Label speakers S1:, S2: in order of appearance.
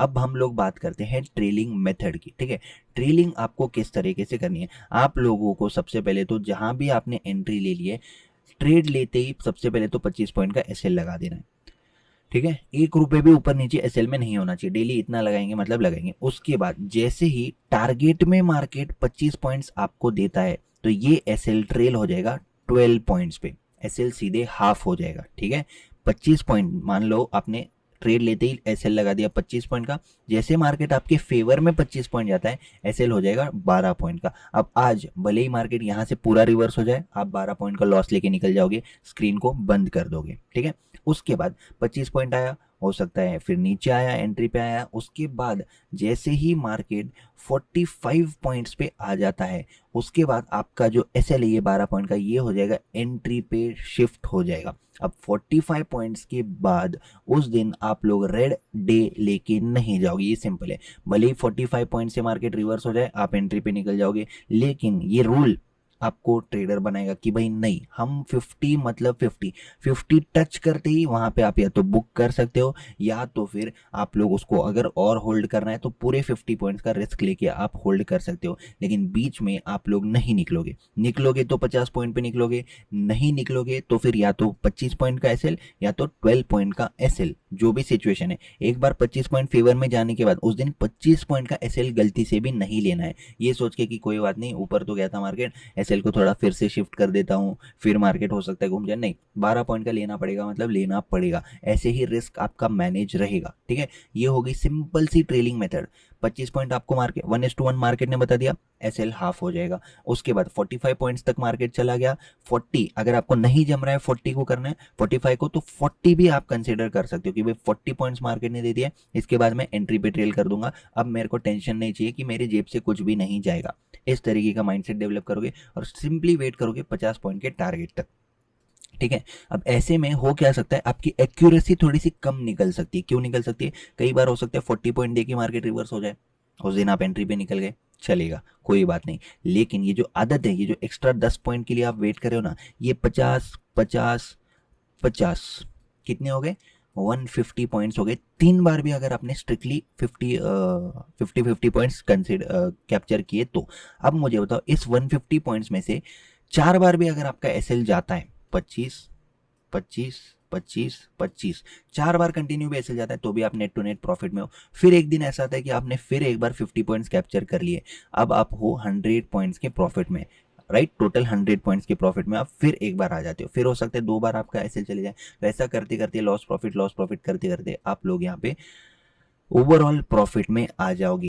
S1: अब हम लोग बात करते हैं ट्रेलिंग मेथड की। ठीक है, ट्रेलिंग आपको किस तरीके से करनी है। आप लोगों को सबसे पहले तो जहां भी आपने एंट्री ले ली है, ट्रेड लेते ही सबसे पहले तो 25 पॉइंट का एसएल लगा देना है। ठीक है, 1 रुपए भी ऊपर नीचे एसएल में नहीं होना चाहिए, डेली इतना लगाएंगे मतलब लगाएंगे। उसके बाद जैसे ही टारगेट में मार्केट 25 पॉइंट्स आपको देता है तो ये एसएल ट्रेल हो जाएगा 12 पॉइंट्स पे, एसएल सीधे हाफ हो जाएगा। ठीक है, 25 पॉइंट मान लो आपने ट्रेड लेते ही एसएल लगा दिया 25 पॉइंट का, जैसे मार्केट आपके फेवर में 25 पॉइंट जाता है एसएल हो जाएगा 12 पॉइंट का। अब आज भले ही मार्केट यहाँ से पूरा रिवर्स हो जाए, आप 12 पॉइंट का लॉस लेके निकल जाओगे, स्क्रीन को बंद कर दोगे। ठीक है, उसके बाद 25 पॉइंट आया, हो सकता है फिर नीचे आया, एंट्री पे आया, उसके बाद जैसे ही मार्केट 45 पॉइंट्स पे आ जाता है, उसके बाद आपका जो एसएल है ये 12 पॉइंट का, ये हो जाएगा एंट्री पे शिफ्ट हो जाएगा। अब 45 पॉइंट्स के बाद उस दिन आप लोग रेड डे लेके नहीं जाओगे, ये सिंपल है। भले ही 45 पॉइंट से मार्केट रिवर्स हो जाए, आप एंट्री पे निकल जाओगे, लेकिन ये रूल आपको ट्रेडर बनाएगा कि भाई नहीं, हम 50 मतलब 50 टच करते ही वहां पे आप या तो बुक कर सकते हो, या तो फिर आप लोग उसको अगर और होल्ड करना है तो पूरे 50 पॉइंट्स का रिस्क लेके आप होल्ड कर सकते हो। लेकिन बीच में आप लोग नहीं निकलोगे, निकलोगे तो 50 पॉइंट पे निकलोगे, नहीं निकलोगे तो फिर या तो 25 पॉइंट का एसएल या तो 12 पॉइंट का एसएल, जो भी सिचुएशन है। एक बार 25 पॉइंट फेवर में जाने के बाद उस दिन 25 पॉइंट का एसएल गलती से भी नहीं लेना है, ये सोच के कि कोई बात नहीं, ऊपर तो गया था मार्केट, एसएल को थोड़ा फिर से शिफ्ट कर देता हूँ, फिर मार्केट हो सकता है घूम जाए, नहीं, 12 पॉइंट का लेना पड़ेगा, मतलब लेना पड़ेगा, ऐसे ही रिस्क आपका मैनेज रहेगा। ठीक है, ये होगी सिंपल सी ट्रेलिंग मेथड। 25 पॉइंट आपको मार्केट 1:1 मार्केट ने बता दिया, एसएल हाफ हो जाएगा। उसके बाद 45 पॉइंट्स तक मार्केट चला गया, 40 अगर आपको नहीं जम रहा है 40 को करना है, 45 को, तो 40 भी आप कंसिडर कर सकते हो कि भाई 40 पॉइंट्स मार्केट ने दे दिया, इसके बाद मैं एंट्री पे ट्रेल कर दूंगा, अब मेरे को टेंशन नहीं चाहिए कि मेरी जेब से कुछ भी नहीं जाएगा। इस तरीके का माइंडसेट डेवलप करोगे और सिंपली वेट करोगे 50 पॉइंट के टारगेट तक। ठीक है, अब ऐसे में हो क्या सकता है, आपकी एक्यूरेसी थोड़ी सी कम निकल सकती है। क्यों निकल सकती है, कई बार हो सकता है 40 पॉइंट दे के मार्केट रिवर्स हो जाए, उस दिन आप एंट्री पे निकल गए, चलेगा, कोई बात नहीं। लेकिन ये जो आदत है, ये जो एक्स्ट्रा 10 पॉइंट के लिए आप वेट कर रहे हो ना, ये 50 50 50 कितने हो गए, 150 पॉइंट्स हो गए। 3 बार भी अगर आपने स्ट्रिक्टली 50 पॉइंट्स कंसिडर कैप्चर किए तो। अब मुझे बताओ, इस 150 पॉइंट्स में से 4 बार भी अगर आपका एसएल जाता है 25 25 25 25, 4 बार कंटिन्यू भी एसएल जाता है तो भी आप नेट टू नेट प्रॉफिट में हो। फिर एक दिन ऐसा आता है कि आपने फिर एक बार 50 पॉइंट्स कैप्चर कर लिए, अब आप हो 100 पॉइंट्स के प्रॉफिट में, राइट, टोटल 100 पॉइंट्स के प्रॉफिट में आप फिर एक बार आ जाते हो। फिर हो सकता है 2 बार आपका एसएल चले जाए, तो ऐसा करते करते लॉस प्रॉफिट करते करते आप लोग यहाँ पे ओवरऑल प्रॉफिट में आ जाओगे।